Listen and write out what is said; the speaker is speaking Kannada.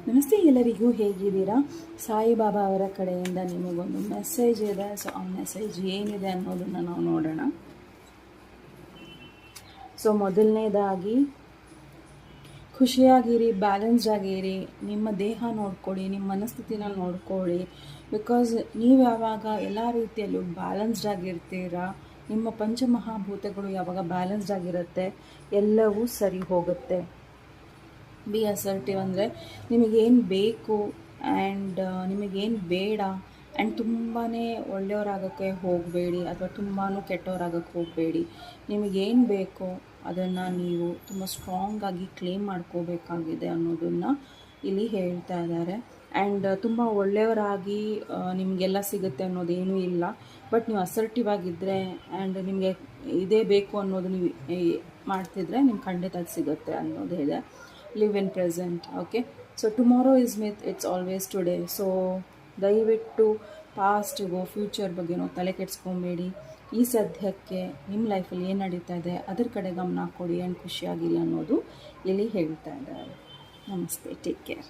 ನಮಸ್ತೆ, ಎಲ್ಲರಿಗೂ ಹೇಗಿದ್ದೀರಾ? ಸಾಯಿಬಾಬಾ ಅವರ ಕಡೆಯಿಂದ ನಿಮಗೊಂದು ಮೆಸೇಜ್ ಇದೆ. ಸೊ ಆ ಮೆಸೇಜ್ ಏನಿದೆ ಅನ್ನೋದನ್ನು ನಾವು ನೋಡೋಣ. ಸೊ ಮೊದಲನೇದಾಗಿ ಖುಷಿಯಾಗಿರಿ, ಬ್ಯಾಲೆನ್ಸ್ಡ್ ಆಗಿರಿ, ನಿಮ್ಮ ದೇಹ ನೋಡ್ಕೊಳ್ಳಿ, ನಿಮ್ಮ ಮನಸ್ಥಿತಿನ ನೋಡ್ಕೊಳ್ಳಿ. ಬಿಕಾಸ್ ನೀವು ಯಾವಾಗ ಎಲ್ಲ ರೀತಿಯಲ್ಲೂ ಬ್ಯಾಲೆನ್ಸ್ಡ್ ಆಗಿರ್ತೀರಾ, ನಿಮ್ಮ ಪಂಚಮಹಾಭೂತಗಳು ಯಾವಾಗ ಬ್ಯಾಲೆನ್ಸ್ಡ್ ಆಗಿರುತ್ತೆ, ಎಲ್ಲವೂ ಸರಿ ಹೋಗುತ್ತೆ. ಬಿ ಅಸರ್ಟಿವ್ ಅಂದರೆ ನಿಮಗೇನು ಬೇಕು ಆ್ಯಂಡ್ ನಿಮಗೇನು ಬೇಡ. ಆ್ಯಂಡ್ ತುಂಬಾ ಒಳ್ಳೆಯವರಾಗೋಕ್ಕೆ ಹೋಗಬೇಡಿ ಅಥವಾ ತುಂಬಾ ಕೆಟ್ಟವರಾಗೋಕ್ಕೆ ಹೋಗಬೇಡಿ. ನಿಮಗೇನು ಬೇಕೋ ಅದನ್ನು ನೀವು ತುಂಬ ಸ್ಟ್ರಾಂಗಾಗಿ ಕ್ಲೇಮ್ ಮಾಡ್ಕೋಬೇಕಾಗಿದೆ ಅನ್ನೋದನ್ನು ಇಲ್ಲಿ ಹೇಳ್ತಾ ಇದ್ದಾರೆ. ಆ್ಯಂಡ್ ತುಂಬ ಒಳ್ಳೆಯವರಾಗಿ ನಿಮಗೆಲ್ಲ ಸಿಗುತ್ತೆ ಅನ್ನೋದೇನೂ ಇಲ್ಲ. ಬಟ್ ನೀವು ಅಸರ್ಟಿವ್ ಆಗಿದ್ದರೆ ಆ್ಯಂಡ್ ನಿಮಗೆ ಇದೇ ಬೇಕು ಅನ್ನೋದು ನೀವು ಮಾಡ್ತಿದ್ರೆ ನಿಮ್ಗೆ ಖಂಡಿತ ಅದು ಸಿಗುತ್ತೆ ಅನ್ನೋದು ಇದೆ. Live in present. Okay, so tomorrow is myth, it's always today. So ದಯವಿಟ್ಟು ಪಾಸ್ಟ್ಗೋ ಫ್ಯೂಚರ್ ಬಗ್ಗೆನೋ ತಲೆ ಕೆಡಿಸ್ಕೊಬೇಡಿ. ಈ ಸದ್ಯಕ್ಕೆ ನಿಮ್ಮ ಲೈಫಲ್ಲಿ ಏನು ನಡೀತಾ ಇದೆ ಅದ್ರ ಕಡೆ ಗಮನ ಕೊಡಿ ಆ್ಯಂಡ್ ಖುಷಿಯಾಗಿರಿ ಅನ್ನೋದು ಇಲ್ಲಿ ಹೇಳ್ತಾ ಇದ್ದಾರೆ. ನಮಸ್ತೆ, ಟೇಕ್ ಕೇರ್.